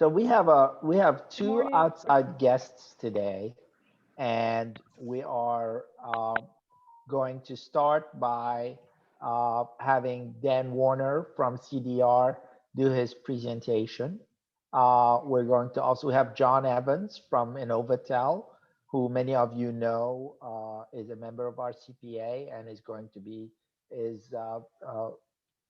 So we have Good two morning. outside guests today, and we are going to start by having Dan Warner from CDR do his presentation. We're going to also have John Evans from Innovatel, who many of you know is a member of our CPA and is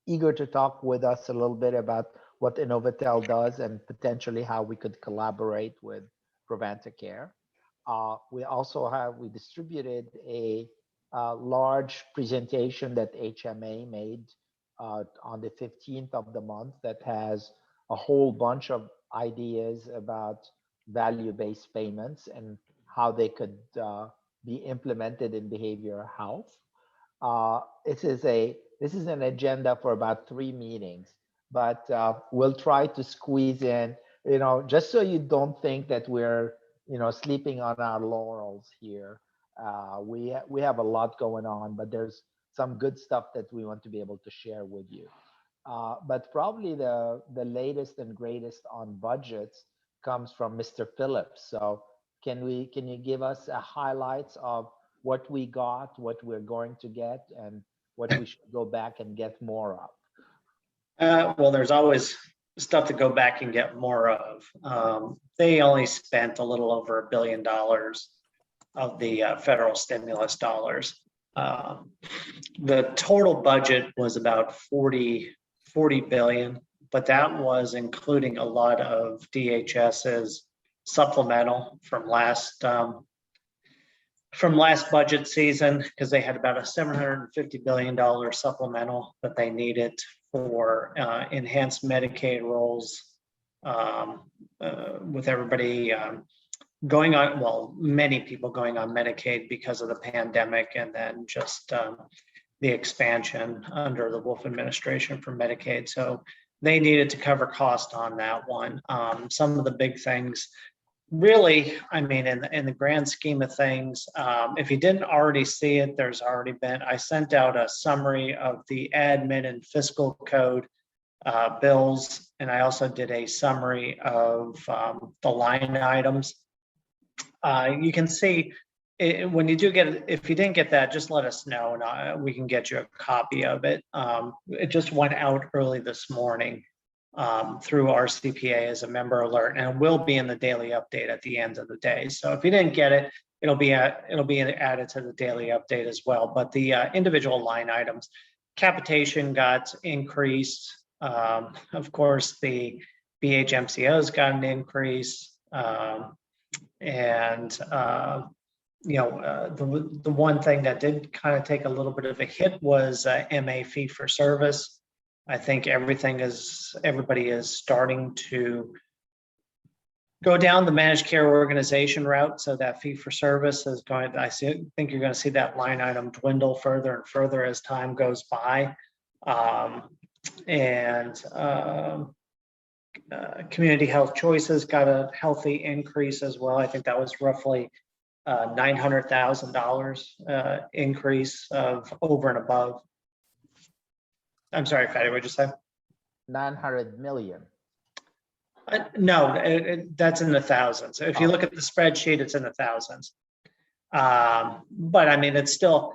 eager to talk with us a little bit about what Innovatel does and potentially how we could collaborate with ProVantaCare. We distributed a large presentation that HMA made on the 15th of the month that has a whole bunch of ideas about value-based payments and how they could be implemented in behavioral health. This is an agenda for about 3 meetings, but we'll try to squeeze in, just so you don't think that we're, sleeping on our laurels here. We have a lot going on, but there's some good stuff that we want to be able to share with you. But probably the latest and greatest on budgets comes from Mr. Phillips. So can you give us a highlights of what we got, what we're going to get, and what we should go back and get more of? Well, there's always stuff to go back and get more of. They only spent a little over $1 billion of the federal stimulus dollars. The total budget was about 40 billion, but that was including a lot of DHS's supplemental from last budget season, because they had about a $750 billion supplemental that they needed for enhanced Medicaid rolls, with everybody going on, well, many people going on Medicaid because of the pandemic, and then just the expansion under the Wolf administration for Medicaid. So they needed to cover cost on that one. Some of the big things, really, I mean, in the grand scheme of things, if you didn't already see it, there's already been, I sent out a summary of the admin and fiscal code bills, and I also did a summary of the line items. You can see when you do get it, if you didn't get that, just let us know and we can get you a copy of it. It just went out early this morning through our CPA as a member alert, and it will be in the daily update at the end of the day. So if you didn't get it, it'll be added to the daily update as well. But the individual line items, capitation got increased. Of course, the BHMCO's got an increase, and the one thing that did kind of take a little bit of a hit was MA fee for service. I think everybody is starting to go down the managed care organization route. So that fee for service is going, think you're going to see that line item dwindle further and further as time goes by. Community health choices got a healthy increase as well. I think that was roughly $900,000 increase of over and above. I'm sorry, Fatty, what'd you say? 900 million. No, that's in the thousands. If you look at the spreadsheet, it's in the thousands. But I mean, they're still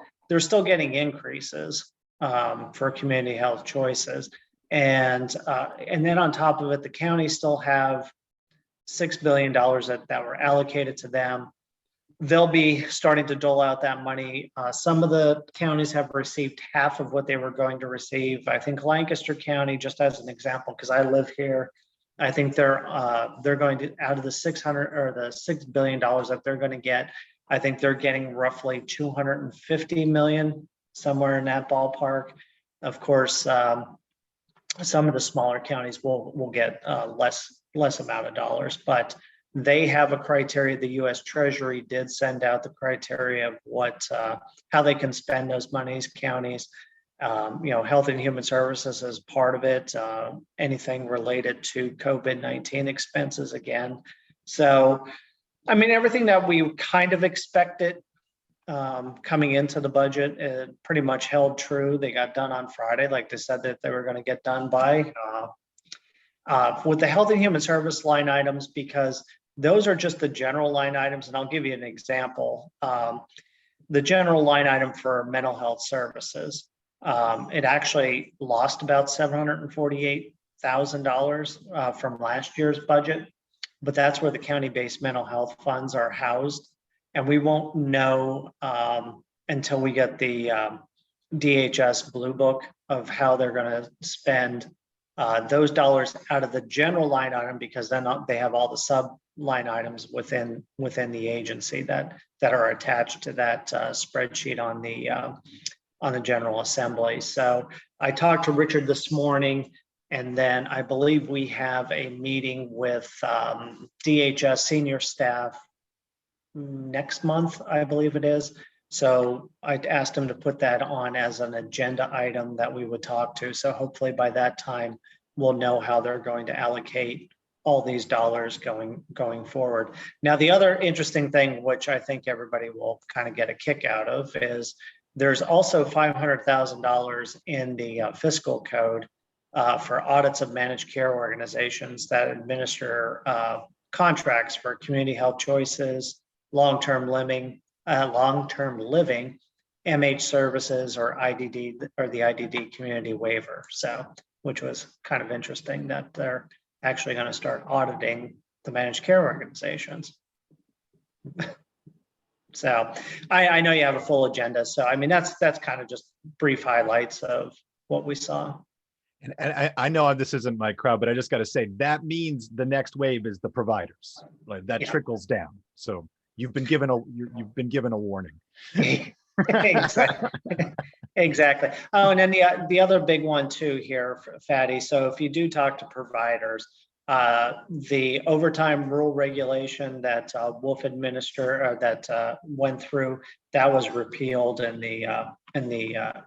getting increases for community health choices. And then on top of it, the counties still have $6 billion that were allocated to them. They'll be starting to dole out that money. Some of the counties have received half of what they were going to receive. I think Lancaster County, just as an example, because I live here, I think they're going to, out of the $6 billion that they're going to get, I think they're getting roughly 250 million, somewhere in that ballpark. Of course, some of the smaller counties will get less amount of dollars, but they have a criteria. The U.S. Treasury did send out the criteria of how they can spend those monies, counties. Health and Human Services is part of it. Anything related to COVID-19 expenses again. So, I mean, everything that we kind of expected coming into the budget, it pretty much held true. They got done on Friday, like they said that they were going to get done by. With the health and human service line items, because those are just the general line items, and I'll give you an example. The general line item for mental health services, it actually lost about $748,000 from last year's budget, but that's where the county-based mental health funds are housed. And we won't know until we get the DHS Blue Book of how they're going to spend those dollars out of the general line item, because then they have all the sub line items within the agency that are attached to that spreadsheet on the General Assembly. So I talked to Richard this morning, and then I believe we have a meeting with DHS senior staff next month, I believe it is. So I asked him to put that on as an agenda item that we would talk to. So hopefully by that time, we'll know how they're going to allocate all these dollars going forward. Now, the other interesting thing, which I think everybody will kind of get a kick out of, is there's also $500,000 in the fiscal code for audits of managed care organizations that administer contracts for community health choices, long-term living, MH services, or IDD, or the IDD community waiver. So, which was kind of interesting that they're actually going to start auditing the managed care organizations. So I know you have a full agenda. So I mean, that's kind of just brief highlights of what we saw. And I know this isn't my crowd, but I just got to say that means the next wave is the providers. Like that trickles down. So you've been given a warning. Exactly. Exactly. Oh, and then the other big one too here, Fatty. So if you do talk to providers, the overtime rule regulation that Wolf went through, that was repealed in the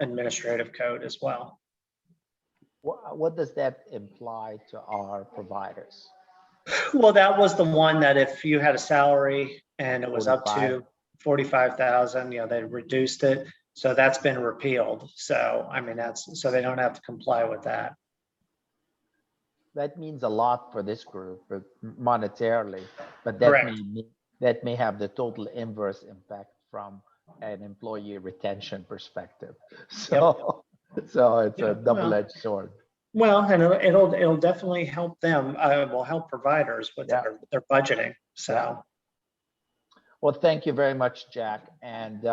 administrative code as well. What does that imply to our providers? Well, that was the one that if you had a salary and it was 45. Up to 45,000, they reduced it. So that's been repealed. So, I mean, so they don't have to comply with that. That means a lot for this group monetarily, but that may have the total inverse impact from an employee retention perspective. So, so it's a double-edged sword. Well, and it'll definitely help them. Will help providers with their budgeting. So, well, thank you very much, Jack. And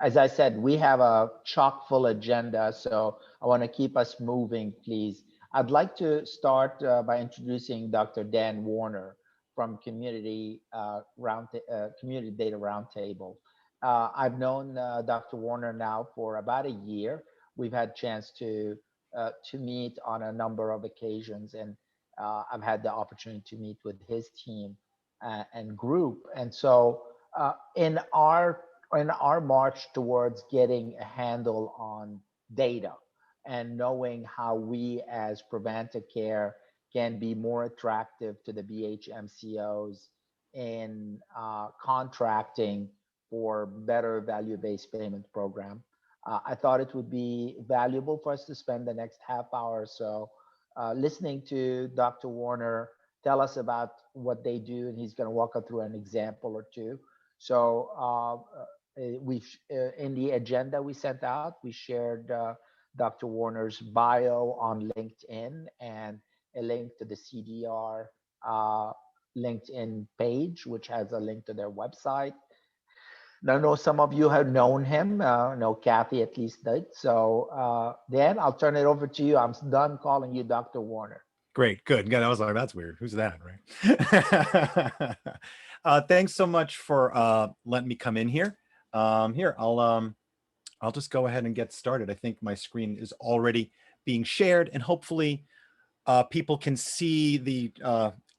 as I said, we have a chock full agenda, so I want to keep us moving, please. I'd like to start by introducing Dr. Dan Warner from Community Data Roundtable. I've known Dr. Warner now for about a year. We've had a chance to meet on a number of occasions, and I've had the opportunity to meet with his team and group. And so in our march towards getting a handle on data and knowing how we as ProVantaCare can be more attractive to the BHMCOs in contracting for better value-based payment program, I thought it would be valuable for us to spend the next half hour or so listening to Dr. Warner tell us about what they do, and he's going to walk us through an example or two. So in the agenda we sent out, we shared Dr. Warner's bio on LinkedIn and a link to the CDR LinkedIn page, which has a link to their website. Now, I know some of you have known him. No, Kathy at least did. So Dan, I'll turn it over to you. I'm done calling you Dr. Warner. Great, good. Yeah, I was like, that's weird. Who's that, right? Thanks so much for letting me come in here. Here, I'll just go ahead and get started. I think my screen is already being shared, and hopefully people can see the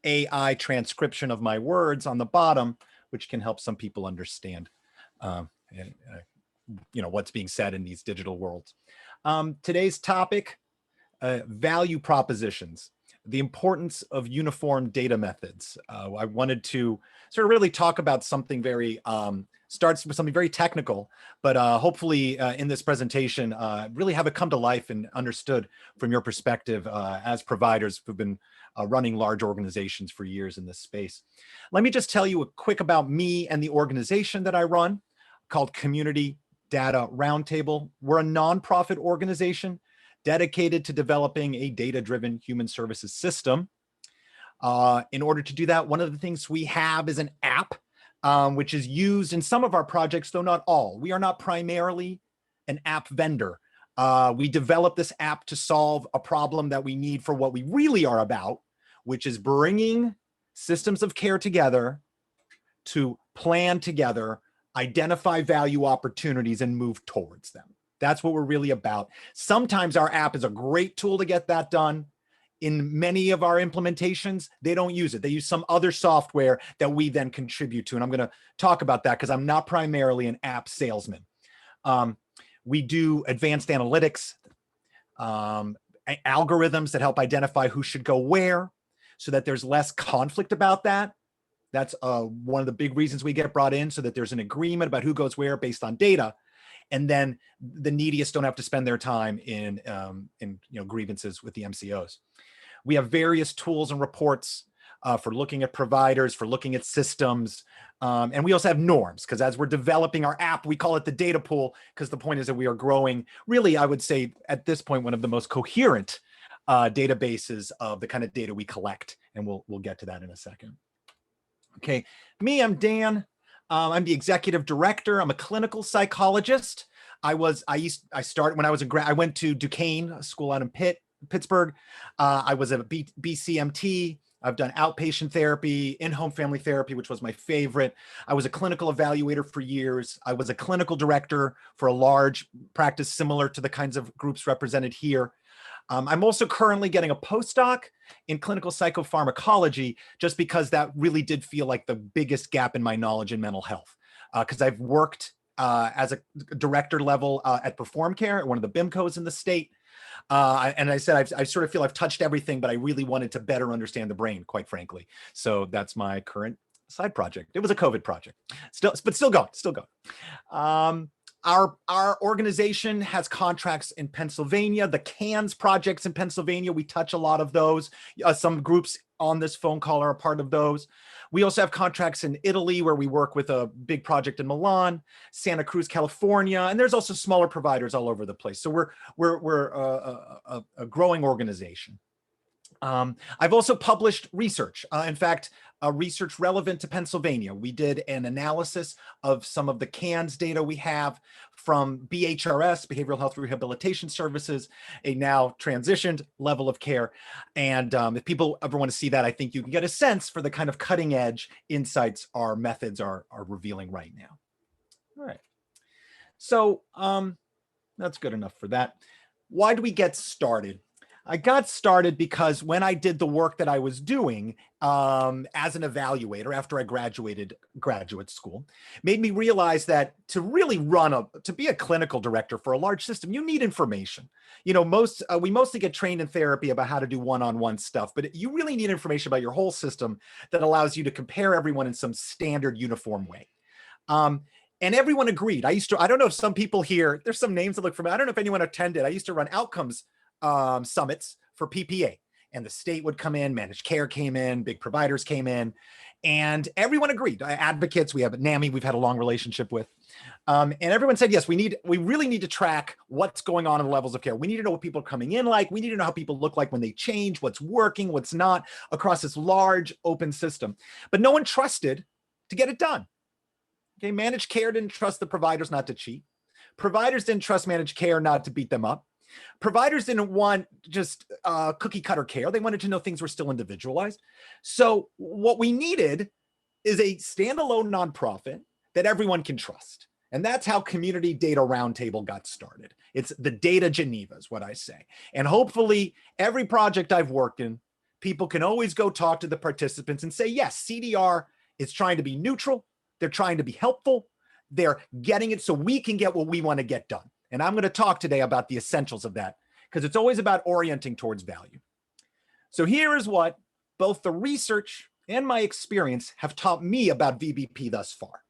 AI transcription of my words on the bottom, which can help some people understand what's being said in these digital worlds. Today's topic, value propositions. the importance of uniform data methods. I wanted to sort of really talk about something very, starts with something very technical, but hopefully in this presentation, really have it come to life and understood from your perspective as providers who've been running large organizations for years in this space. Let me just tell you a quick about me and the organization that I run called Community Data Roundtable. We're a nonprofit organization dedicated to developing a data-driven human services system. In order to do that, one of the things we have is an app, which is used in some of our projects, though not all. We are not primarily an app vendor. We developed this app to solve a problem that we need for what we really are about, which is bringing systems of care together to plan together, identify value opportunities, and move towards them. That's what we're really about. Sometimes our app is a great tool to get that done. In many of our implementations, they don't use it. They use some other software that we then contribute to. And I'm going to talk about that because I'm not primarily an app salesman. We do advanced analytics, algorithms that help identify who should go where so that there's less conflict about that. That's one of the big reasons we get brought in, so that there's an agreement about who goes where based on data. And then the neediest don't have to spend their time in grievances with the MCOs. We have various tools and reports for looking at providers, for looking at systems. And we also have norms, because as we're developing our app, we call it the data pool, because the point is that we are growing, really, I would say at this point, one of the most coherent databases of the kind of data we collect. And we'll get to that in a second. Okay, I'm Dan. I'm the executive director. I'm a clinical psychologist. I started when I was I went to Duquesne, a school out in Pittsburgh. I was a BCMT. I've done outpatient therapy, in-home family therapy, which was my favorite. I was a clinical evaluator for years. I was a clinical director for a large practice similar to the kinds of groups represented here. I'm also currently getting a postdoc in clinical psychopharmacology, just because that really did feel like the biggest gap in my knowledge in mental health. Because I've worked as a director level at ProVantaCare, at one of the BIMCOs in the state. And I said, I sort of feel I've touched everything, but I really wanted to better understand the brain, quite frankly. So that's my current side project. It was a COVID project, but still going. Our organization has contracts in Pennsylvania, the CANS projects in Pennsylvania. We touch a lot of those. Some groups on this phone call are a part of those. We also have contracts in Italy, where we work with a big project in Milan, Santa Cruz, California, and there's also smaller providers all over the place. So we're a growing organization. I've also published research. In fact, research relevant to Pennsylvania. We did an analysis of some of the CANS data we have from BHRS, Behavioral Health Rehabilitation Services, a now transitioned level of care. And if people ever want to see that, I think you can get a sense for the kind of cutting edge insights our methods are revealing right now. All right. So that's good enough for that. Why do we get started? I got started because when I did the work that I was doing as an evaluator after I graduated graduate school, made me realize that to really to be a clinical director for a large system, you need information. You know, we mostly get trained in therapy about how to do one-on-one stuff, but you really need information about your whole system that allows you to compare everyone in some standard uniform way. And everyone agreed. I don't know if some people here, there's some names that look familiar. I don't know if anyone attended. I used to run outcomes summits for PPA, and the state would come in, managed care came in, big providers came in, and everyone agreed. Advocates, we have NAMI, we've had a long relationship with, and everyone said, yes, we really need to track what's going on in the levels of care. We need to know what people are coming in like. We need to know how people look like when they change, what's working, what's not, across this large open system. But no one trusted to get it done. Okay, managed care didn't trust the providers not to cheat. Providers didn't trust managed care not to beat them up. Providers didn't want just cookie cutter care. They wanted to know things were still individualized. So what we needed is a standalone nonprofit that everyone can trust. And that's how Community Data Roundtable got started. It's the data Geneva is what I say. And hopefully every project I've worked in, people can always go talk to the participants and say, yes, CDR is trying to be neutral. They're trying to be helpful. They're getting it so we can get what we want to get done. And I'm going to talk today about the essentials of that, because it's always about orienting towards value. So here is what both the research and my experience have taught me about VBP thus far.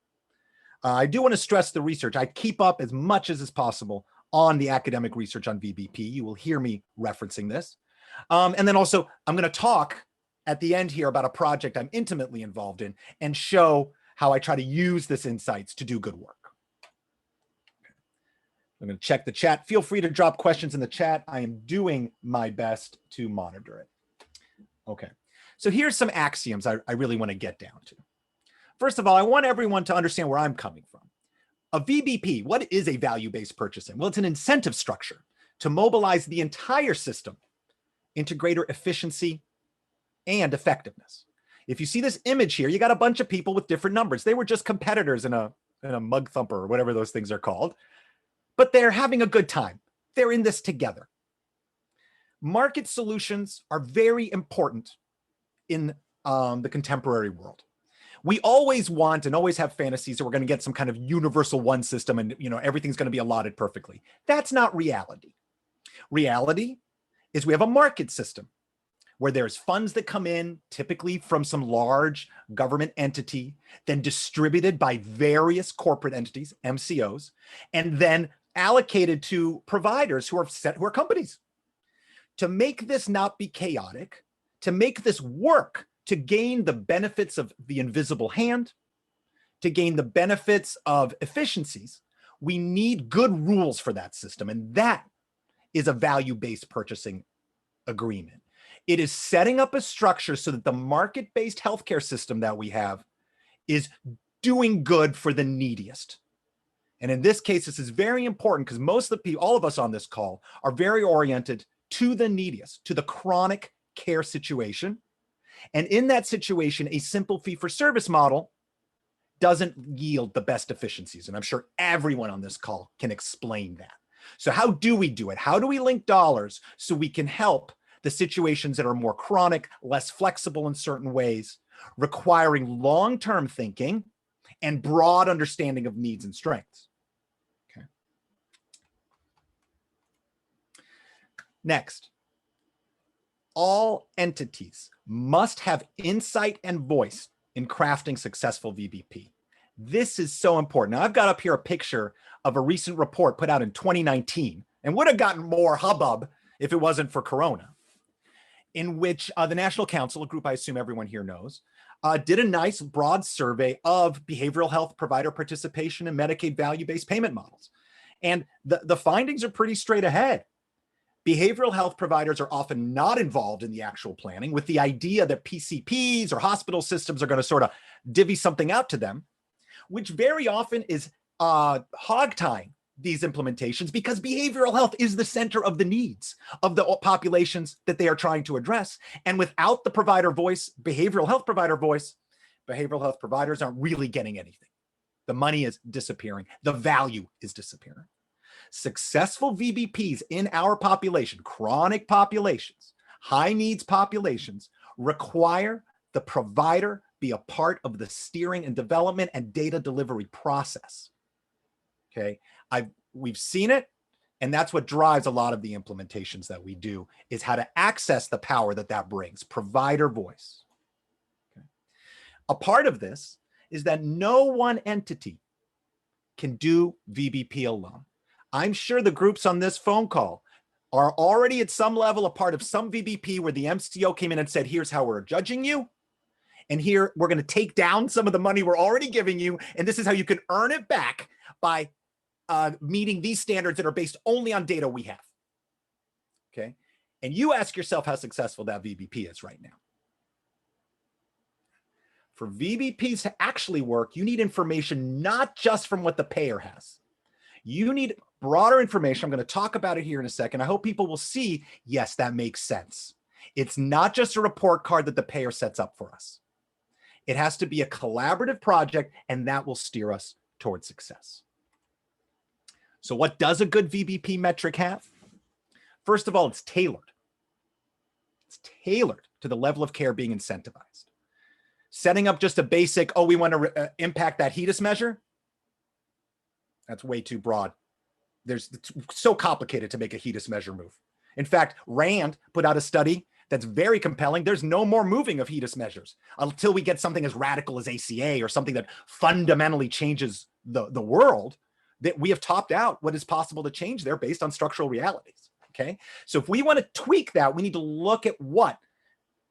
I do want to stress the research. I keep up as much as is possible on the academic research on VBP. You will hear me referencing this. And then also, I'm going to talk at the end here about a project I'm intimately involved in and show how I try to use this insights to do good work. I'm going to check the chat. Feel free to drop questions in the chat. I am doing my best to monitor it. Okay, so here's some axioms I really want to get down to. First of all, I want everyone to understand where I'm coming from. A VBP, what is a value-based purchasing? Well, it's an incentive structure to mobilize the entire system into greater efficiency and effectiveness. If you see this image here, you got a bunch of people with different numbers. They were just competitors in a mug thumper or whatever those things are called, but they're having a good time. They're in this together. Market solutions are very important in the contemporary world. We always want and always have fantasies that we're going to get some kind of universal one system and everything's going to be allotted perfectly. That's not reality. Reality is we have a market system where there's funds that come in, typically from some large government entity, then distributed by various corporate entities, MCOs, and then allocated to providers who are companies. To make this not be chaotic, to make this work, to gain the benefits of the invisible hand, to gain the benefits of efficiencies, we need good rules for that system. And that is a value-based purchasing agreement. It is setting up a structure so that the market-based healthcare system that we have is doing good for the neediest. And in this case, this is very important because most of the people, all of us on this call, are very oriented to the neediest, to the chronic care situation. And in that situation, a simple fee-for-service model doesn't yield the best efficiencies. And I'm sure everyone on this call can explain that. So how do we do it? How do we link dollars so we can help the situations that are more chronic, less flexible in certain ways, requiring long-term thinking and broad understanding of needs and strengths? Okay. Next, all entities must have insight and voice in crafting successful VBP. This is so important. Now, I've got up here a picture of a recent report put out in 2019 and would have gotten more hubbub if it wasn't for Corona, in which the National Council, a group I assume everyone here knows, did a nice broad survey of behavioral health provider participation in Medicaid value-based payment models. And the findings are pretty straight ahead. Behavioral health providers are often not involved in the actual planning, with the idea that PCPs or hospital systems are going to sort of divvy something out to them, which very often is hog-tying these implementations because behavioral health is the center of the needs of the populations that they are trying to address. And without the provider voice, behavioral health providers aren't really getting anything. The money is disappearing. The value is disappearing. Successful VBPs in our population, chronic populations, high needs populations, require the provider be a part of the steering and development and data delivery process. Okay, we've seen it, and that's what drives a lot of the implementations that we do, is how to access the power that brings, provider voice. Okay. A part of this is that no one entity can do VBP alone. I'm sure the groups on this phone call are already at some level a part of some VBP where the MCO came in and said, here's how we're judging you. And here we're going to take down some of the money we're already giving you. And this is how you can earn it back by meeting these standards that are based only on data we have. Okay. And you ask yourself how successful that VBP is right now. For VBPs to actually work, you need information not just from what the payer has. You need broader information. I'm going to talk about it here in a second. I hope people will see, yes, that makes sense. It's not just a report card that the payer sets up for us. It has to be a collaborative project, and that will steer us towards success. So what does a good VBP metric have? First of all, it's tailored. It's tailored to the level of care being incentivized. Setting up just a basic, we want to impact that HEDIS measure, that's way too broad. It's so complicated to make a HEDIS measure move. In fact, RAND put out a study that's very compelling. There's no more moving of HEDIS measures until we get something as radical as ACA or something that fundamentally changes the world, that we have topped out what is possible to change there based on structural realities. Okay. So if we want to tweak that, we need to look at what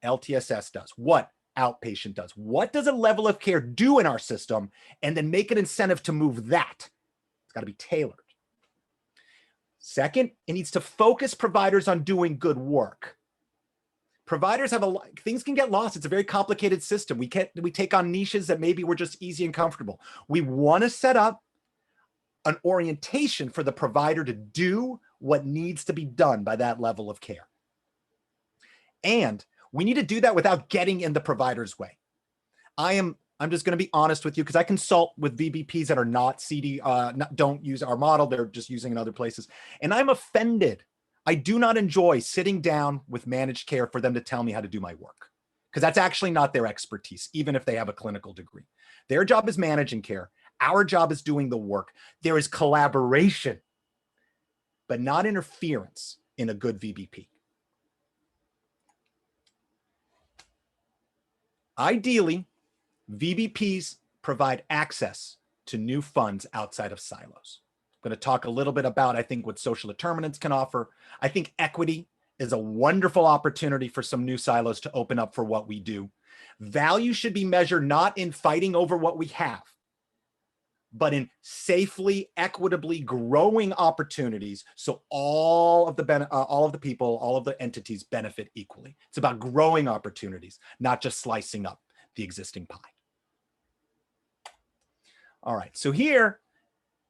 LTSS does, what outpatient does, what does a level of care do in our system, and then make an incentive to move that. It's got to be tailored. Second, it needs to focus providers on doing good work. Providers have things can get lost. It's a very complicated system. We take on niches that maybe we're just easy and comfortable. We want to set up an orientation for the provider to do what needs to be done by that level of care. And we need to do that without getting in the provider's way. I'm just going to be honest with you, because I consult with VBPs that are not CD, don't use our model. They're just using in other places. And I'm offended. I do not enjoy sitting down with managed care for them to tell me how to do my work, because that's actually not their expertise, even if they have a clinical degree. Their job is managing care. Our job is doing the work. There is collaboration, but not interference in a good VBP. Ideally, VBPs provide access to new funds outside of silos. I'm going to talk a little bit about, I think, what social determinants can offer. I think equity is a wonderful opportunity for some new silos to open up for what we do. Value should be measured not in fighting over what we have, but in safely, equitably growing opportunities so all of the people, all of the entities benefit equally. It's about growing opportunities, not just slicing up the existing pie. All right, so here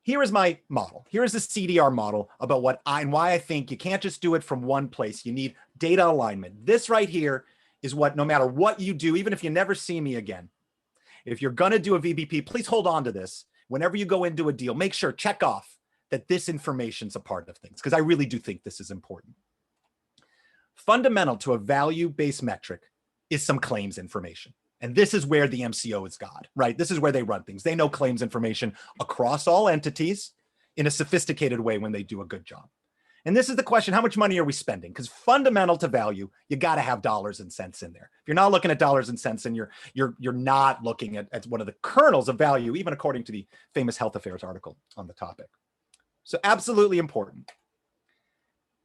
is my model. Here is the CDR model about what and why I think you can't just do it from one place. You need data alignment. This right here is what, no matter what you do, even if you never see me again, if you're going to do a VBP, please hold on to this. Whenever you go into a deal, make sure, check off that this information's a part of things, because I really do think this is important. Fundamental to a value-based metric is some claims information. And this is where the MCO is God, right? This is where they run things. They know claims information across all entities in a sophisticated way when they do a good job. And this is the question, how much money are we spending? Because fundamental to value, you got to have dollars and cents in there. If you're not looking at dollars and cents, and you're not looking at one of the kernels of value, even according to the famous Health Affairs article on the topic. So absolutely important.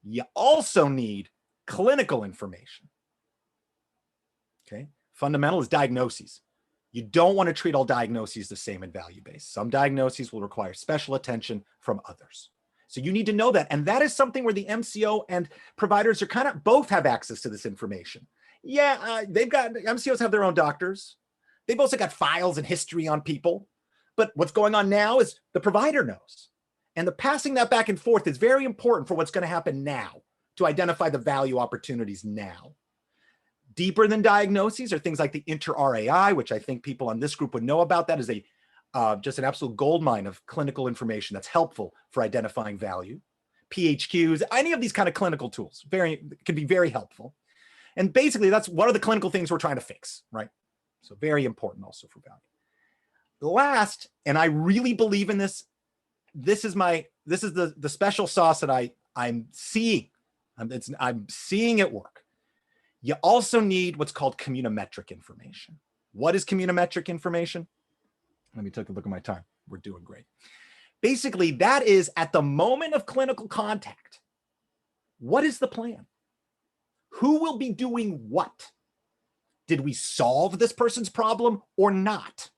You also need clinical information. Okay. Fundamental is diagnoses. You don't want to treat all diagnoses the same in value-based. Some diagnoses will require special attention from others. So you need to know that. And that is something where the MCO and providers are kind of both have access to this information. Yeah, MCOs have their own doctors. They've also got files and history on people. But what's going on now is the provider knows. And the passing that back and forth is very important for what's going to happen now, to identify the value opportunities now. Deeper than diagnoses are things like the inter-RAI, which I think people on this group would know about. That is just an absolute goldmine of clinical information that's helpful for identifying value. PHQs, any of these kind of clinical tools, can be very helpful. And basically, that's one of the clinical things we're trying to fix, right? So very important also for value. Last, and I really believe in this, this is the special sauce that I'm seeing. I'm seeing it work. You also need what's called communimetric information. What is communimetric information? Let me take a look at my time. We're doing great. Basically, that is at the moment of clinical contact. What is the plan? Who will be doing what? Did we solve this person's problem or not?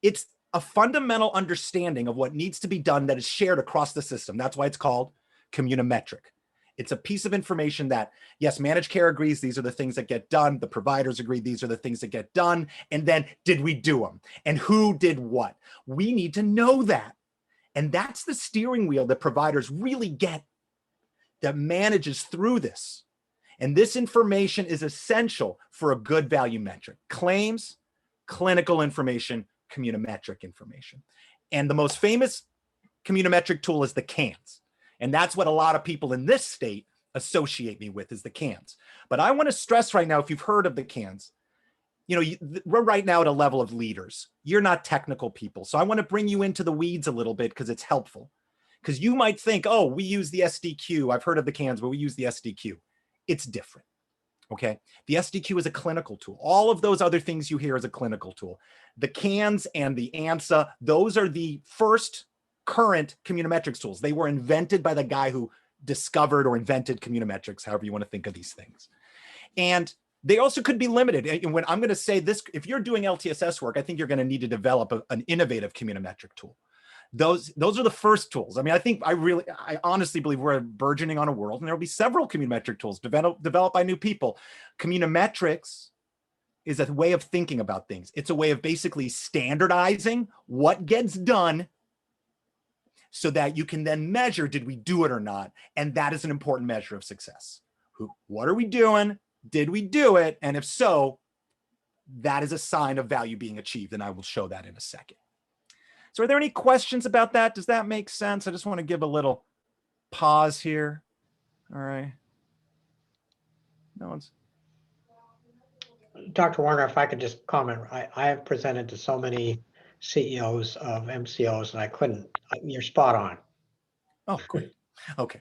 It's a fundamental understanding of what needs to be done that is shared across the system. That's why it's called communimetric. It's a piece of information that, yes, managed care agrees these are the things that get done. The providers agree these are the things that get done. And then did we do them? And who did what? We need to know that. And that's the steering wheel that providers really get, that manages through this. And this information is essential for a good value metric. Claims, clinical information, communimetric information. And the most famous communimetric tool is the CANS. And that's what a lot of people in this state associate me with, is the CANS. But I want to stress right now, if you've heard of the CANS, we're right now at a level of leaders. You're not technical people. So I want to bring you into the weeds a little bit because it's helpful. Because you might think, oh, we use the SDQ. I've heard of the CANS, but we use the SDQ. It's different. Okay. The SDQ is a clinical tool. All of those other things you hear is a clinical tool. The CANs and the ANSA, those are the first current communometrics tools. They were invented by the guy who discovered or invented communometrics, however you want to think of these things. And they also could be limited. And when I'm going to say this, if you're doing LTSS work, I think you're going to need to develop an innovative communometric tool. Those are the first tools. I mean, I honestly believe we're burgeoning on a world, and there will be several communometric tools developed by new people. Communometrics is a way of thinking about things. It's a way of basically standardizing what gets done so that you can then measure, did we do it or not? And that is an important measure of success. What are we doing? Did we do it? And if so, that is a sign of value being achieved. And I will show that in a second. So are there any questions about that? Does that make sense? I just want to give a little pause here. All right. No one's. Dr. Warner, if I could just comment, I have presented to so many CEOs of MCOs and I couldn't, you're spot on. Oh, great. Okay.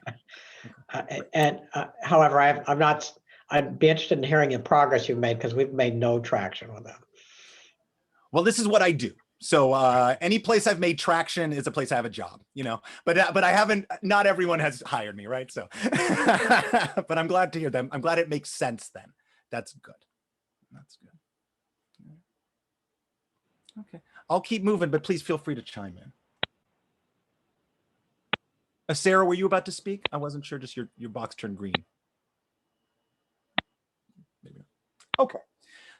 However, I'd be interested in hearing the progress you've made because we've made no traction with them. Well, this is what I do. So any place I've made traction is a place I have a job, but I haven't, not everyone has hired me, right? So, but I'm glad to hear them. I'm glad it makes sense then. That's good. That's good. Okay. I'll keep moving, but please feel free to chime in. Sarah, were you about to speak? I wasn't sure, just your box turned green. Maybe. Okay.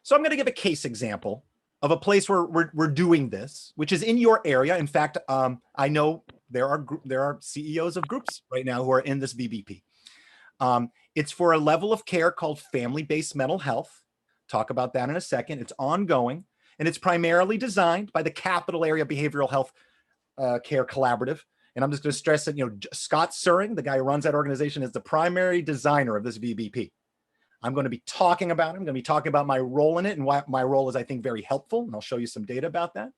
So I'm going to give a case example of a place where we're doing this, which is in your area. In fact, I know there are CEOs of groups right now who are in this VBP. It's for a level of care called family-based mental health. Talk about that in a second. It's ongoing, and it's primarily designed by the Capital Area Behavioral Health Care Collaborative. And I'm just going to stress that, Scott Suring, the guy who runs that organization, is the primary designer of this VBP. I'm going to be talking about it. I'm going to be talking about my role in it and why my role is, I think, very helpful. And I'll show you some data about that.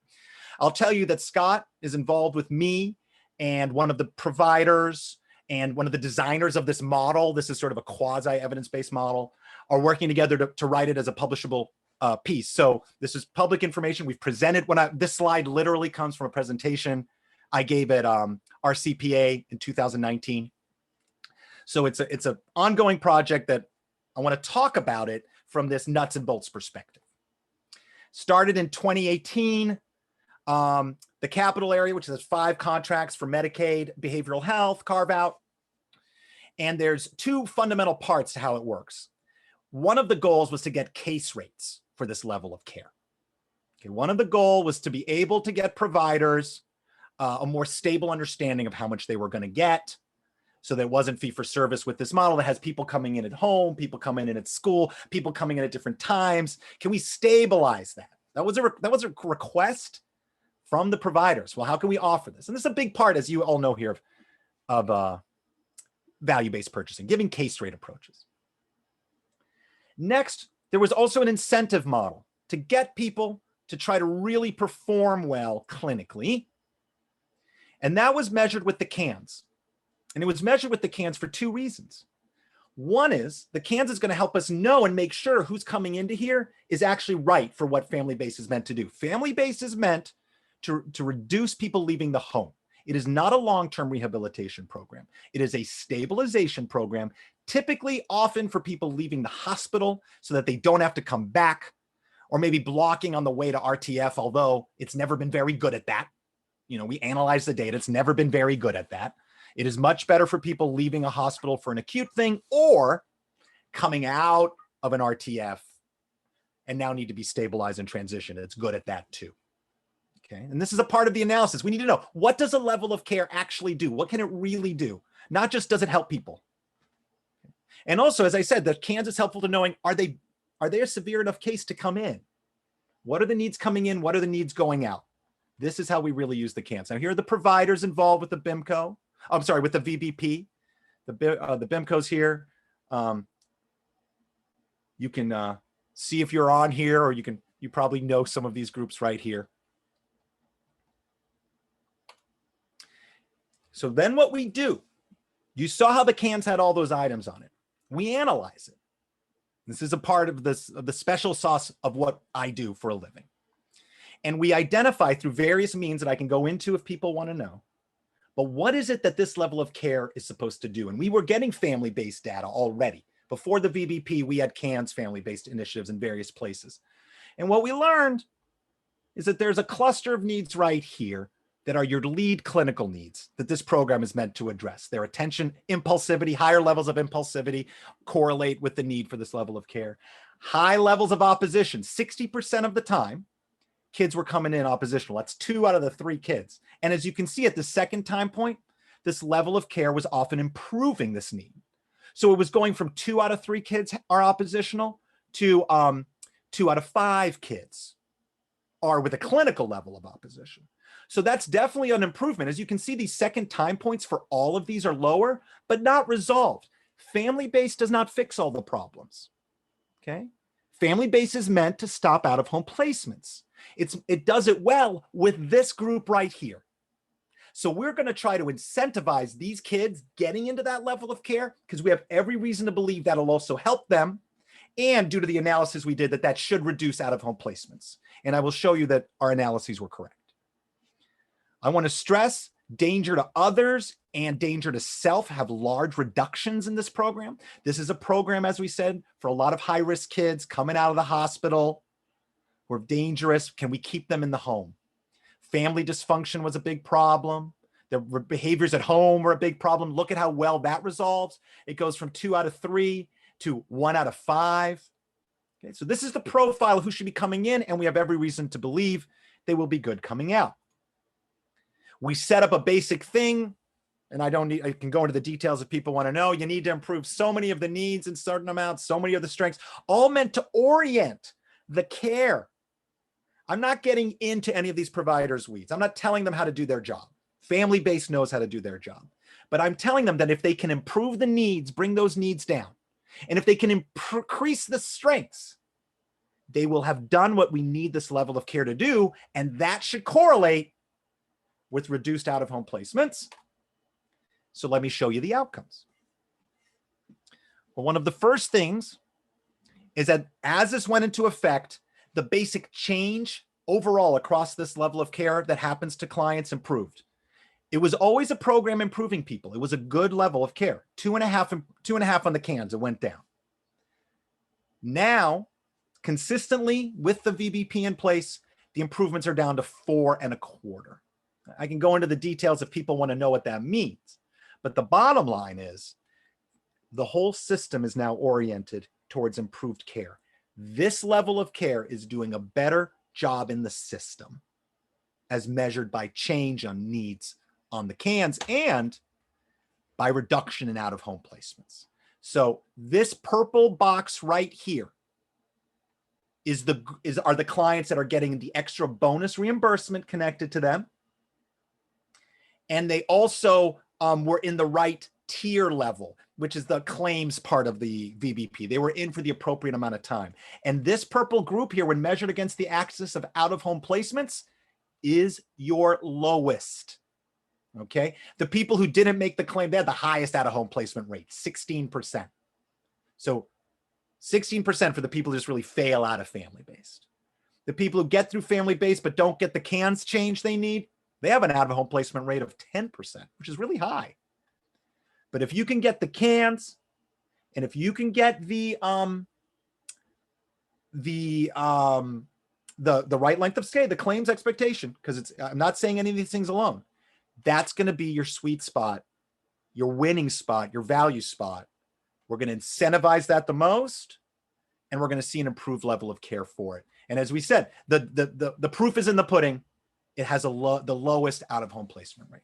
I'll tell you that Scott is involved with me and one of the providers and one of the designers of this model. This is sort of a quasi evidence-based model, are working together to write it as a publishable piece. So this is public information. We've presented this slide literally comes from a presentation I gave at RCPA in 2019. So it's an ongoing project that I want to talk about it from this nuts and bolts perspective. Started in 2018. The capital area, which has 5 contracts for Medicaid, behavioral health, carve out. And there's 2 fundamental parts to how it works. One of the goals was to get case rates for this level of care. Okay, one of the goals was to be able to get providers a more stable understanding of how much they were going to get. So there wasn't fee for service with this model that has people coming in at home, people coming in at school, people coming in at different times. Can we stabilize that? That was a request from the providers. Well, how can we offer this? And this is a big part, as you all know here, of value-based purchasing, giving case rate approaches. Next, there was also an incentive model to get people to try to really perform well clinically. And that was measured with the CANs. And it was measured with the CANs for 2 reasons. One is the CANs is going to help us know and make sure who's coming into here is actually right for what family-based is meant to do. Family-based is meant to reduce people leaving the home. It is not a long-term rehabilitation program. It is a stabilization program, typically often for people leaving the hospital so that they don't have to come back, or maybe blocking on the way to RTF, although it's never been very good at that. We analyze the data. It's never been very good at that. It is much better for people leaving a hospital for an acute thing or coming out of an RTF and now need to be stabilized and transitioned. It's good at that too. Okay. And this is a part of the analysis. We need to know, what does a level of care actually do? What can it really do? Not just does it help people? And also, as I said, the CANs is helpful to knowing, are they a severe enough case to come in? What are the needs coming in? What are the needs going out? This is how we really use the CANs. Now, here are the providers involved with the BIMCO. I'm sorry, with the VBP. The BIMCO's here. You can see if you're on here, or you probably know some of these groups right here. So then what we do, you saw how the CANs had all those items on it. We analyze it. This is a part of this, of the special sauce of what I do for a living. And we identify through various means that I can go into if people want to know. But what is it that this level of care is supposed to do? And we were getting family-based data already. Before the VBP, we had CAN's family-based initiatives in various places. And what we learned is that there's a cluster of needs right here that are your lead clinical needs that this program is meant to address. Their attention, impulsivity, higher levels of impulsivity correlate with the need for this level of care. High levels of opposition, 60% of the time, kids were coming in oppositional. That's 2 out of the 3 kids. And as you can see at the second time point, this level of care was often improving this need. So it was going from 2 out of 3 kids are oppositional to 2 out of 5 kids are with a clinical level of opposition. So that's definitely an improvement. As you can see, these second time points for all of these are lower, but not resolved. Family-based does not fix all the problems, okay? Family-based is meant to stop out-of-home placements. It does it well with this group right here. So we're going to try to incentivize these kids getting into that level of care because we have every reason to believe that'll also help them. And due to the analysis we did, that should reduce out-of-home placements. And I will show you that our analyses were correct. I want to stress danger to others and danger to self have large reductions in this program. This is a program, as we said, for a lot of high-risk kids coming out of the hospital who are dangerous. Can we keep them in the home? Family dysfunction was a big problem. The behaviors at home were a big problem. Look at how well that resolves. It goes from 2 out of 3 to 1 out of 5. Okay, so this is the profile of who should be coming in, and we have every reason to believe they will be good coming out. We set up a basic thing, and I can go into the details if people want to know. You need to improve so many of the needs in certain amounts, so many of the strengths, all meant to orient the care. I'm not getting into any of these providers' weeds. I'm not telling them how to do their job. Family-based knows how to do their job. But I'm telling them that if they can improve the needs, bring those needs down, and if they can increase the strengths, they will have done what we need this level of care to do, and that should correlate with reduced out-of-home placements. So let me show you the outcomes. Well, one of the first things is that as this went into effect, the basic change overall across this level of care that happens to clients improved. It was always a program improving people. It was a good level of care. 2.5 on the CANs, it went down. Now, consistently with the VBP in place, the improvements are down to 4.25. I can go into the details if people want to know what that means. But the bottom line is the whole system is now oriented towards improved care. This level of care is doing a better job in the system as measured by change on needs on the CANs and by reduction in out-of-home placements. So this purple box right here are the clients that are getting the extra bonus reimbursement connected to them. And they also were in the right tier level, which is the claims part of the VBP. They were in for the appropriate amount of time. And this purple group here, when measured against the axis of out-of-home placements, is your lowest. Okay? The people who didn't make the claim, they had the highest out-of-home placement rate, 16%. So 16% for the people who just really fail out of family-based. The people who get through family-based but don't get the CANs change they need, they have an out-of-home placement rate of 10%, which is really high. But if you can get the CANs, and if you can get the right length of stay, the claims expectation, because I'm not saying any of these things alone, that's going to be your sweet spot, your winning spot, your value spot. We're going to incentivize that the most, and we're going to see an improved level of care for it. And as we said, the proof is in the pudding. It has the lowest out-of-home placement rate.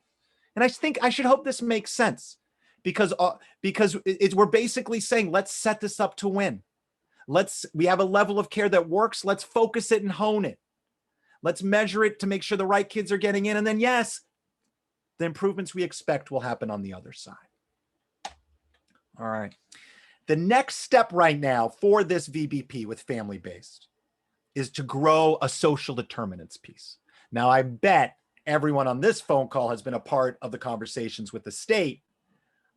And I should hope this makes sense because we're basically saying, let's set this up to win. We have a level of care that works. Let's focus it and hone it. Let's measure it to make sure the right kids are getting in. And then yes, the improvements we expect will happen on the other side. All right. The next step right now for this VBP with family-based is to grow a social determinants piece. Now, I bet everyone on this phone call has been a part of the conversations with the state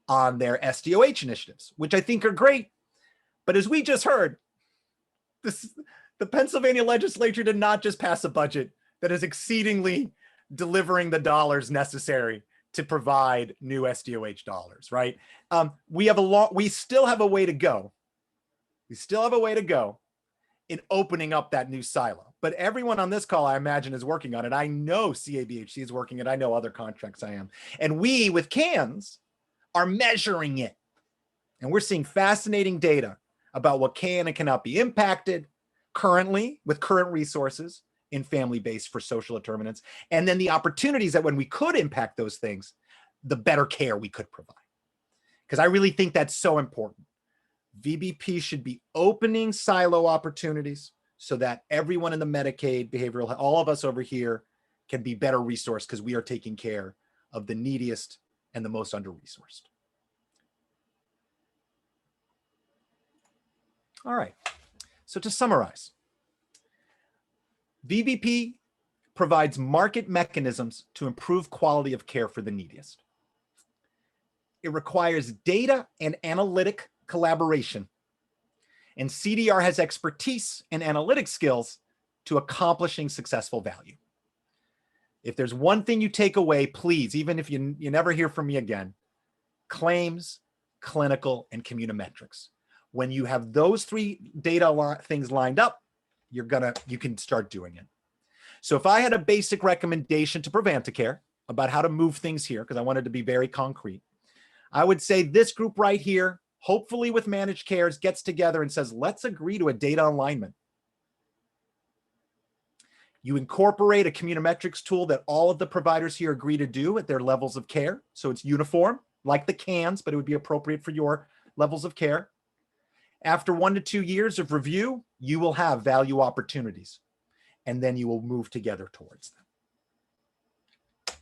on their SDOH initiatives, which I think are great. But as we just heard, the Pennsylvania legislature did not just pass a budget that is exceedingly delivering the dollars necessary to provide new SDOH dollars, right? We still have a way to go. We still have a way to go in opening up that new silo. But everyone on this call, I imagine, is working on it. I know CABHC is working it. I know other contracts I am. And we, with CANS, are measuring it. And we're seeing fascinating data about what can and cannot be impacted currently with current resources in family-based for social determinants. And then the opportunities that when we could impact those things, the better care we could provide. Because I really think that's so important. VBP should be opening silo opportunities so that everyone in the Medicaid, behavioral health, all of us over here can be better resourced because we are taking care of the neediest and the most under-resourced. All right, so to summarize, VBP provides market mechanisms to improve quality of care for the neediest. It requires data and analytic collaboration, and CDR has expertise and analytic skills to accomplishing successful value. If there's one thing you take away, please, even if you never hear from me again, claims, clinical, and communimetrics. When you have those three data things lined up, you can start doing it. So if I had a basic recommendation to ProVantaCare about how to move things here, because I wanted to be very concrete, I would say this group right here, hopefully with managed cares, gets together and says, let's agree to a data alignment. You incorporate a communimetrics tool that all of the providers here agree to do at their levels of care. So it's uniform, like the CANS, but it would be appropriate for your levels of care. After 1 to 2 years of review, you will have value opportunities, and then you will move together towards them.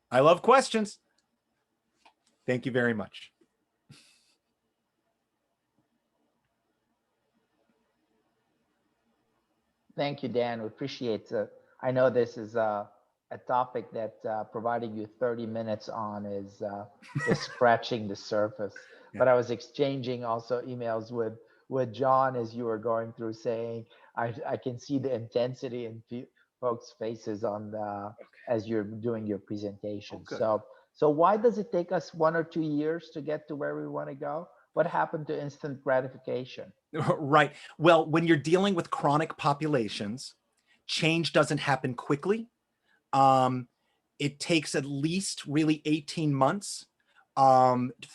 I love questions. Thank you very much. Thank you, Dan. We appreciate it. I know this is a topic that providing you 30 minutes on is just scratching the surface. Yeah. But I was exchanging also emails with John as you were going through, saying I can see the intensity in folks' faces on as you're doing your presentation. Oh, so why does it take us 1 or 2 years to get to where we want to go? What happened to instant gratification? Right. Well, when you're dealing with chronic populations, change doesn't happen quickly. It takes at least really 18 months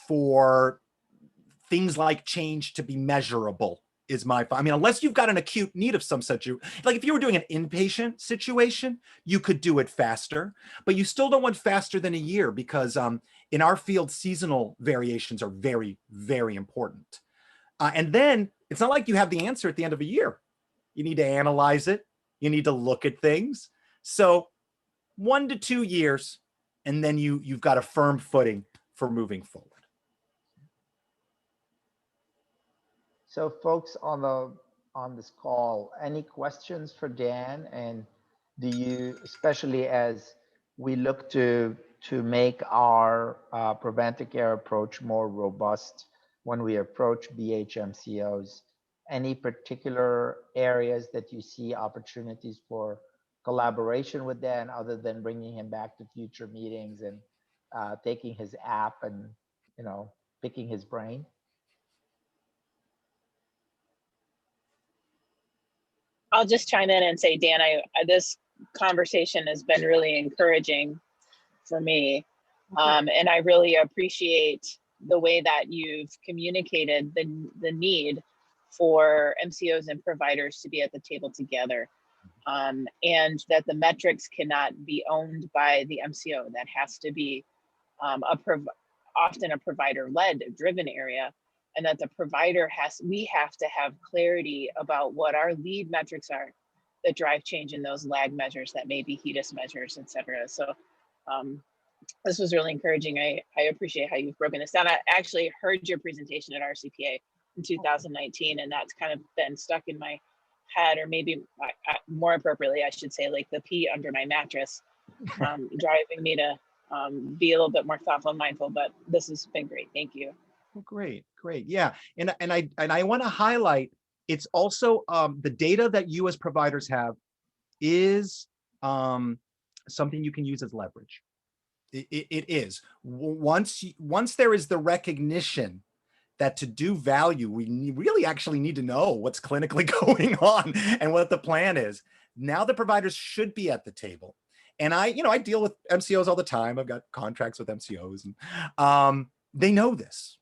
for things like change to be measurable, is I mean, unless you've got an acute need of some such, like if you were doing an inpatient situation, you could do it faster, but you still don't want faster than a year because in our field, seasonal variations are very, very important. And then it's not like you have the answer at the end of a year. You need to analyze it. You need to look at things. So 1 to 2 years, and then you've got a firm footing for moving forward. So folks on this call, any questions for Dan? And do you, especially as we look to make our ProVantaCare approach more robust when we approach BHMCOs, any particular areas that you see opportunities for collaboration with Dan other than bringing him back to future meetings and taking his app and, picking his brain? I'll just chime in and say, Dan, this conversation has been really encouraging for me. And I really appreciate the way that you've communicated the need for MCOs and providers to be at the table together. And that the metrics cannot be owned by the MCO. That has to be often a provider-led, driven area. And that the provider we have to have clarity about what our lead metrics are that drive change in those lag measures that may be HEDIS measures, et cetera. So this was really encouraging. I appreciate how you've broken this down. I actually heard your presentation at RCPA in 2019, and that's kind of been stuck in my head, or maybe more appropriately, I should say, like the pee under my mattress, driving me to be a little bit more thoughtful and mindful, but this has been great. Thank you. Well, great. Yeah. And I want to highlight It's also the data that you as providers have is something you can use as leverage. It is. Once there is the recognition that to do value, we really actually need to know what's clinically going on and what the plan is. Now the providers should be at the table. And I deal with MCOs all the time. I've got contracts with MCOs, and they know this.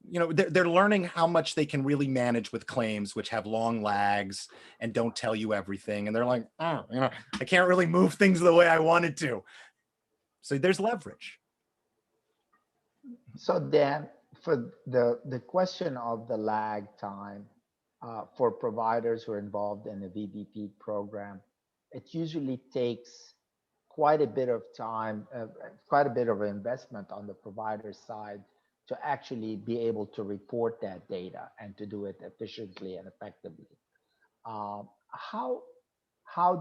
They're learning how much they can really manage with claims, which have long lags and don't tell you everything. And they're like, oh, I can't really move things the way I wanted to. So there's leverage. So Dan, for the question of the lag time for providers who are involved in the VBP program, it usually takes quite a bit of time, quite a bit of investment on the provider side to actually be able to report that data and to do it efficiently and effectively. How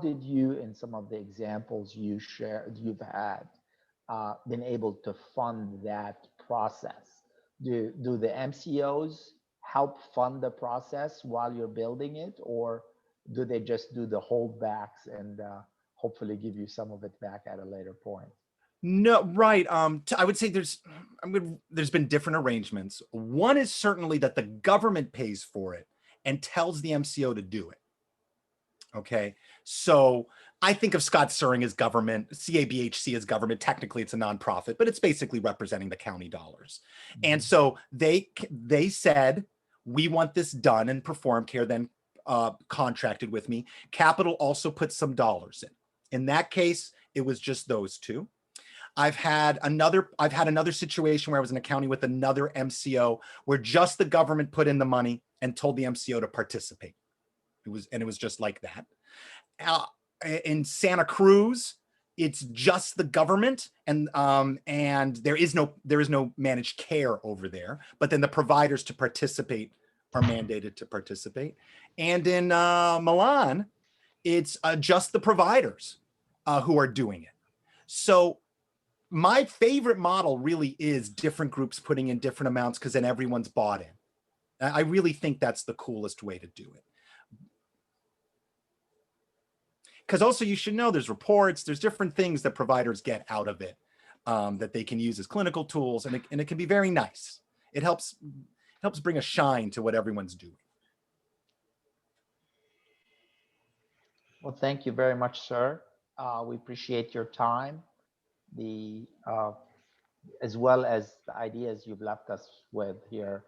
did you, in some of the examples you've had, been able to fund that process? Do the MCOs help fund the process while you're building it, or do they just do the holdbacks and hopefully give you some of it back at a later point? No, right. I would say there's been different arrangements. One is certainly that the government pays for it and tells the MCO to do it. Okay, so I think of Scott Suring as government, CABHC as government. Technically, it's a nonprofit, but it's basically representing the county dollars. And so they said, we want this done, and ProVantaCare then contracted with me. Capital also put some dollars in. In that case, it was just those two. I've had another situation where I was in a county with another MCO where just the government put in the money and told the MCO to participate. It was just like that. In Santa Cruz, it's just the government, and there is no managed care over there. But then the providers to participate are mandated to participate. And in Milan, it's just the providers who are doing it. So my favorite model really is different groups putting in different amounts, because then everyone's bought in. I really think that's the coolest way to do it. Because also you should know there's reports, there's different things that providers get out of it that they can use as clinical tools, and it can be very nice. It helps bring a shine to what everyone's doing. Well, thank you very much, sir. We appreciate your time, as well as the ideas you've left us with here.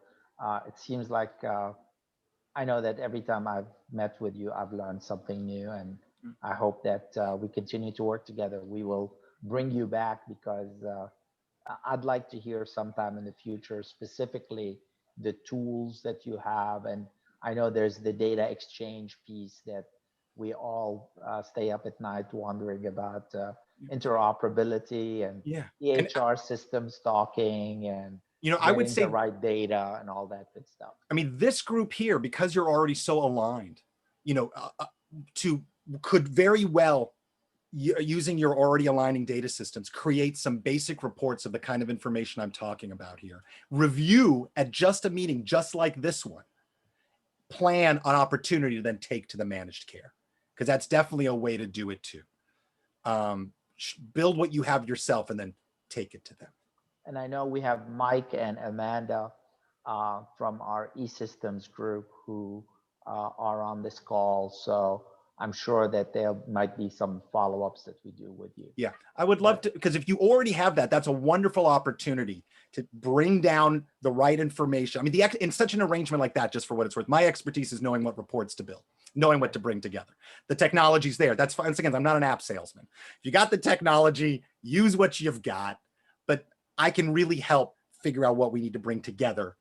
It seems like I know that every time I've met with you, I've learned something new, and I hope that we continue to work together. We will bring you back, because I'd like to hear sometime in the future, specifically the tools that you have. And I know there's the data exchange piece that we all stay up at night wondering about, interoperability and Yeah. EHR systems talking, and I would getting say the right data and all that good stuff. I mean, this group here, because you're already so aligned, could very well, using your already aligning data systems, create some basic reports of the kind of information I'm talking about here. Review at just a meeting, just like this one. Plan an opportunity to then take to the managed care, because that's definitely a way to do it too. Build what you have yourself and then take it to them. And I know we have Mike and Amanda from our eSystems group who are on this call. So I'm sure that there might be some follow-ups that we do with you. Yeah, I would love to, because if you already have that, that's a wonderful opportunity to bring down the right information. I mean, in such an arrangement like that, just for what it's worth, my expertise is knowing what reports to build, knowing what to bring together. The technology's there. That's fine. Once again, I'm not an app salesman. If you got the technology, use what you've got, but I can really help figure out what we need to bring together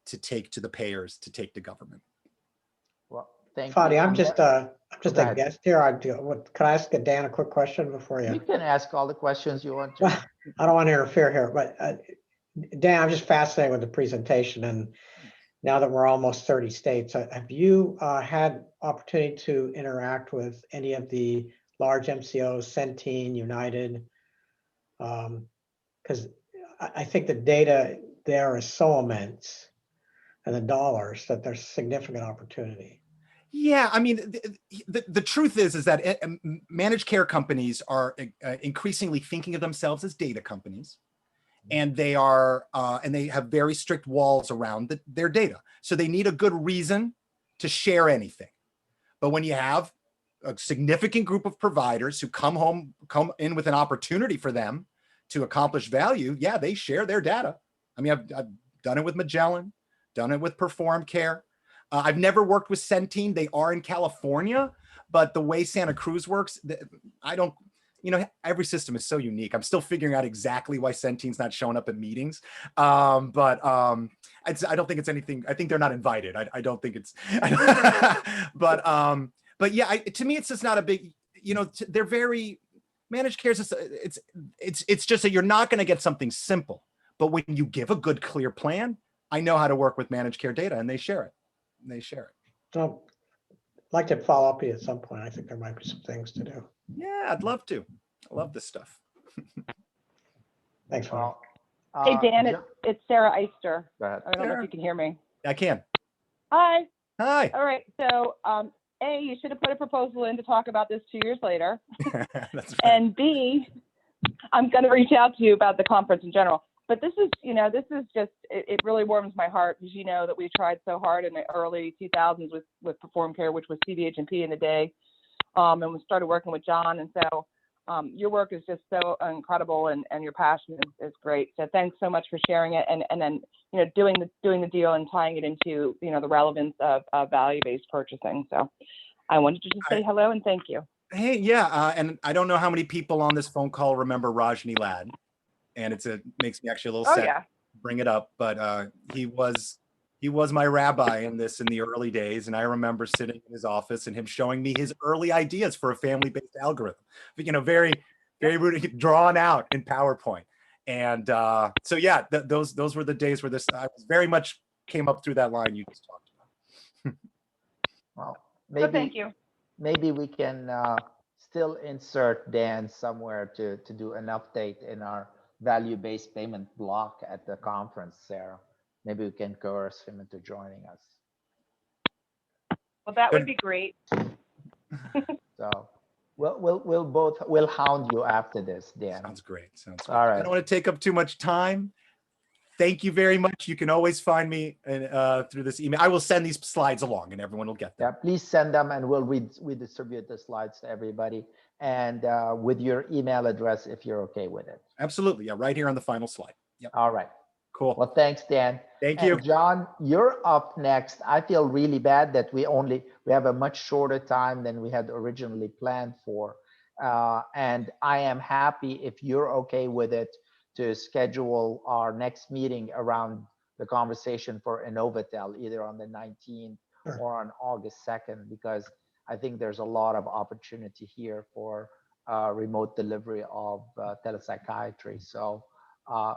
to take to the payers, to take to government. Well, thank Fadi, you. I'm just a ahead. guest here. Can I ask Dan a quick question before you? You can ask all the questions you want to. I don't want to interfere here, but Dan, I'm just fascinated with the presentation. And now that we're almost 30 states, have you had opportunity to interact with any of the large MCOs, Centene, United? Because I think the data there is so immense. and the dollars, that there's significant opportunity. Yeah, I mean, the truth is that managed care companies are increasingly thinking of themselves as data companies, and they have very strict walls around their data. So they need a good reason to share anything. But when you have a significant group of providers who come in with an opportunity for them to accomplish value, yeah, they share their data. I mean, I've done it with Magellan, done it with ProVantaCare. I've never worked with Centene. They are in California, but the way Santa Cruz works, I don't, every system is so unique. I'm still figuring out exactly why Centene's not showing up at meetings. I don't think it's anything. I think they're not invited. I don't think it's, but yeah, to me, it's just not a big, they're very, managed care. It's just that you're not going to get something simple, but when you give a good, clear plan, I know how to work with managed care data, and they share it. So I'd like to follow up with you at some point. I think there might be some things to do. Yeah, I'd love to. I love this stuff. Thanks, Ron. Hey, Dan, it's Sarah Eister. Go ahead. I don't know if you can hear me. I can. Hi. Hi. All right. So, A, you should have put a proposal in to talk about this 2 years later. That's right. And B, I'm going to reach out to you about the conference in general. But this is just, it really warms my heart, because you know that we tried so hard in the early 2000s with ProVantaCare, which was CVH&P in the day. And we started working with John. And so your work is just so incredible, and your passion is great. So thanks so much for sharing it, and then doing the deal and tying it into the relevance of value-based purchasing. So I wanted to just say hello and thank you. Hey, yeah, and I don't know how many people on this phone call remember Rajni Ladd, and it makes me actually a little sad to bring it up, but he was my rabbi in the early days, and I remember sitting in his office and him showing me his early ideas for a family-based algorithm, very, very drawn out in PowerPoint. And so yeah, those were the days where I was very much came up through that line you just talked about. Well, So thank you. Maybe we can still insert Dan somewhere to do an update in our value-based payment block at the conference, Sarah. Maybe we can coerce him into joining us. Well, that would be great. So we'll hound you after this, Dan. Sounds great. All right. I don't want to take up too much time. Thank you very much. You can always find me through this email. I will send these slides along, and everyone will get them. Yeah, please send them, and we'll distribute the slides to everybody, and with your email address if you're okay with it. Absolutely. Yeah, right here on the final slide. Yep. All right. Cool. Well, thanks, Dan. Thank you. John, you're up next. I feel really bad that we have a much shorter time than we had originally planned for. And I am happy, if you're okay with it, to schedule our next meeting around the conversation for Innovatel, either on the 19th or on August 2nd, because I think there's a lot of opportunity here for remote delivery of telepsychiatry. So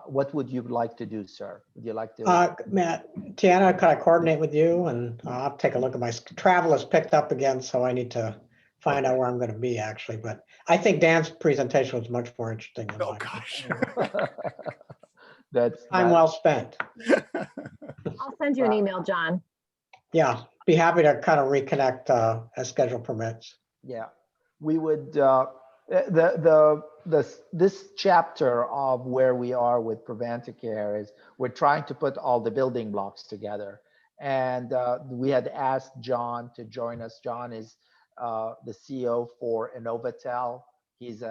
what would you like to do, sir? Would you like to? Matt, Tiana, could I coordinate with you? And I'll take a look at my travel has picked up again, so I need to find out where I'm going to be, actually. But I think Dan's presentation was much more interesting than mine. Gosh. That's Time well spent. I'll send you an email, John. Yeah, be happy to kind of reconnect as schedule permits. Yeah, we would. This chapter of where we are with ProVantaCare is we're trying to put all the building blocks together, and we had asked John to join us. John is the CEO for Innovatel. He's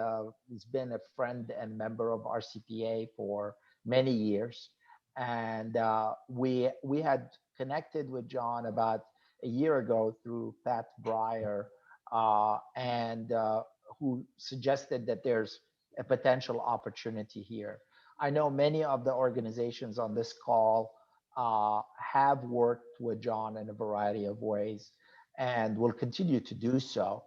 been a friend and member of RCPA for many years, and we had connected with John about a year ago through Pat Breyer, who suggested that there's a potential opportunity here. I know many of the organizations on this call have worked with John in a variety of ways and will continue to do so.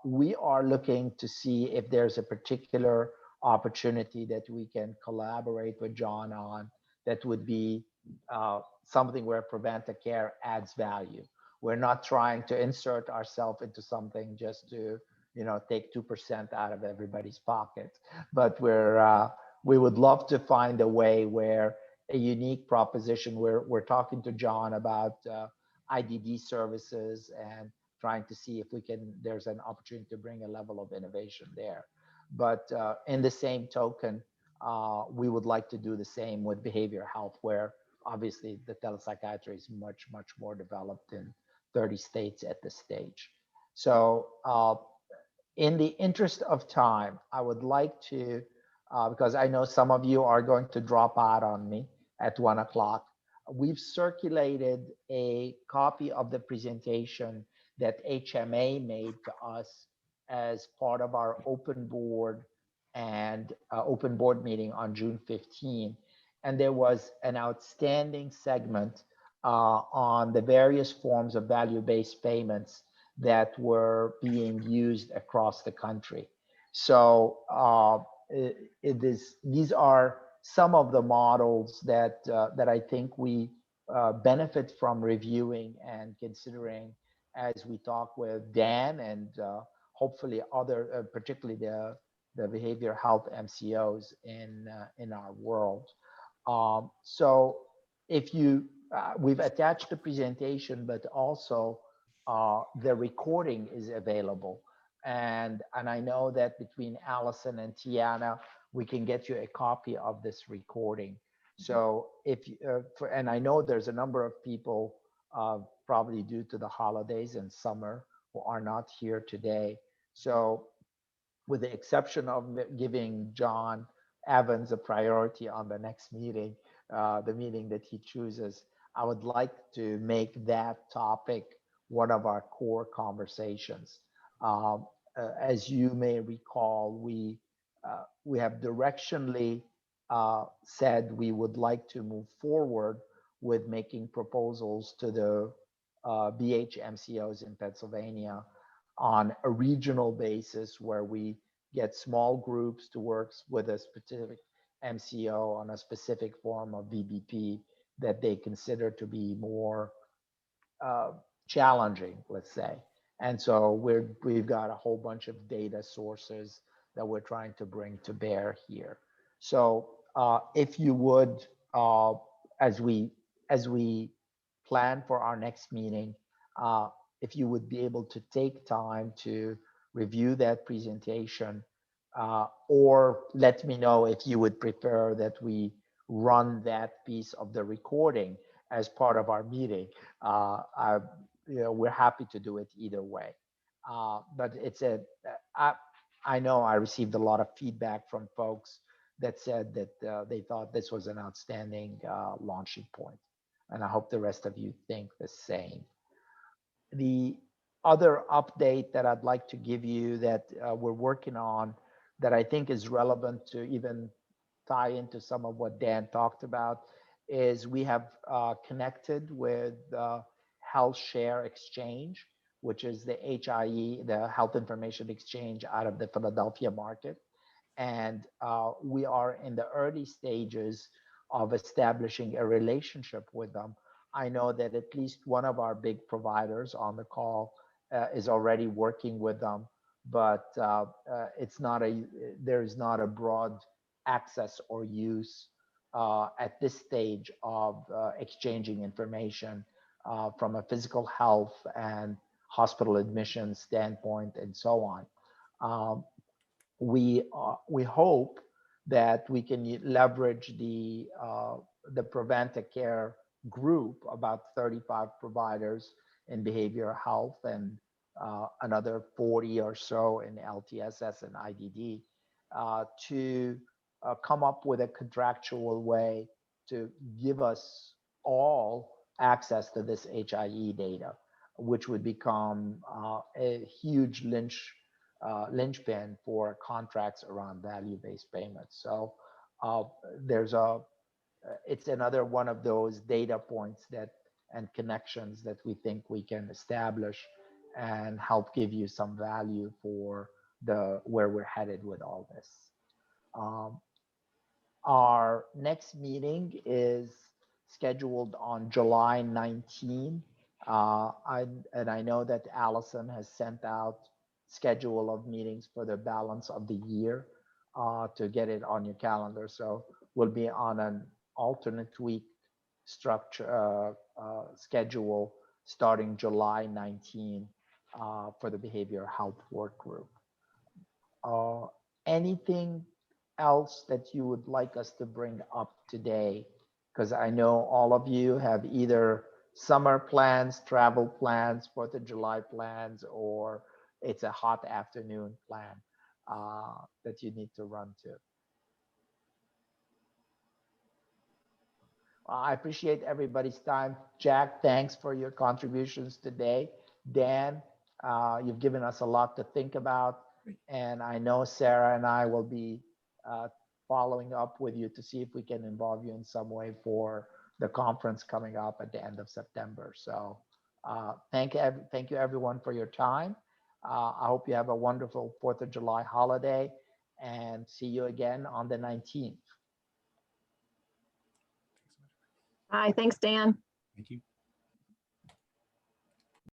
We are looking to see if there's a particular opportunity that we can collaborate with John on that would be something where ProVantaCare adds value. We're not trying to insert ourselves into something just to take 2% out of everybody's pocket, but we would love to find a way where a unique proposition. We're talking to John about IDD services and trying to see if there's an opportunity to bring a level of innovation there. But in the same token, we would like to do the same with behavioral health, where obviously the telepsychiatry is much, much more developed in 30 states at this stage. So in the interest of time, I would like to, because I know some of you are going to drop out on me at 1 o'clock. We've circulated a copy of the presentation that HMA made to us as part of our open board and open board meeting on June 15. And there was an outstanding segment on the various forms of value-based payments that were being used across the country. So these are some of the models that I think we benefit from reviewing and considering as we talk with Dan and hopefully other, particularly the behavioral health MCOs in our world. So if you, we've attached the presentation, but also the recording is available. And I know that between Allison and Tiana, we can get you a copy of this recording. So if you, and I know there's a number of people probably due to the holidays and summer who are not here today. So with the exception of giving John Evans a priority on the next meeting, the meeting that he chooses, I would like to make that topic one of our core conversations. As you may recall, we have directionally said we would like to move forward with making proposals to the BHMCOs in Pennsylvania on a regional basis where we get small groups to work with a specific MCO on a specific form of VBP that they consider to be more uh, challenging, let's say. And so we've got a whole bunch of data sources that we're trying to bring to bear here. So if you would, as we as we plan for our next meeting, if you would be able to take time to review that presentation, or let me know if you would prefer that we run that piece of the recording as part of our meeting. I, we're happy to do it either way. But I, I know I received a lot of feedback from folks that said that they thought this was an outstanding launching point, and I hope the rest of you think the same. The other update that I'd like to give you that we're working on that I think is relevant to even tie into some of what Dan talked about is we have connected with Health Share Exchange, which is the HIE, the Health Information Exchange out of the Philadelphia market. And we are in the early stages of establishing a relationship with them. I know that at least one of our big providers on the call is already working with them, but it's not there is not a broad access or use at this stage of exchanging information from a physical health and hospital admission standpoint and so on. We hope that we can leverage the ProVantaCare group, about 35 providers in behavioral health and another 40 or so in LTSS and IDD, to come up with a contractual way to give us all access to this HIE data, which would become a huge linchpin for contracts around value-based payments. So there's it's another one of those data points that and connections that we think we can establish and help give you some value for where we're headed with all this. Um, our next meeting is scheduled on July 19. And I know that Allison has sent out schedule of meetings for the balance of the year to get it on your calendar. So we'll be on alternate week structure schedule starting July 19 for the behavioral health work group. Anything else that you would like us to bring up today? Because I know all of you have either summer plans, travel plans, 4th of July plans, or it's a hot afternoon plan that you need to run to. I appreciate everybody's time. Jack, thanks for your contributions today. Dan, you've given us a lot to think about. And I know Sarah and I will be following up with you to see if we can involve you in some way for the conference coming up at the end of September. So thank you everyone for your time. I hope you have a wonderful 4th of July holiday and see you again on the 19th. Hi, thanks, Dan. Thank you.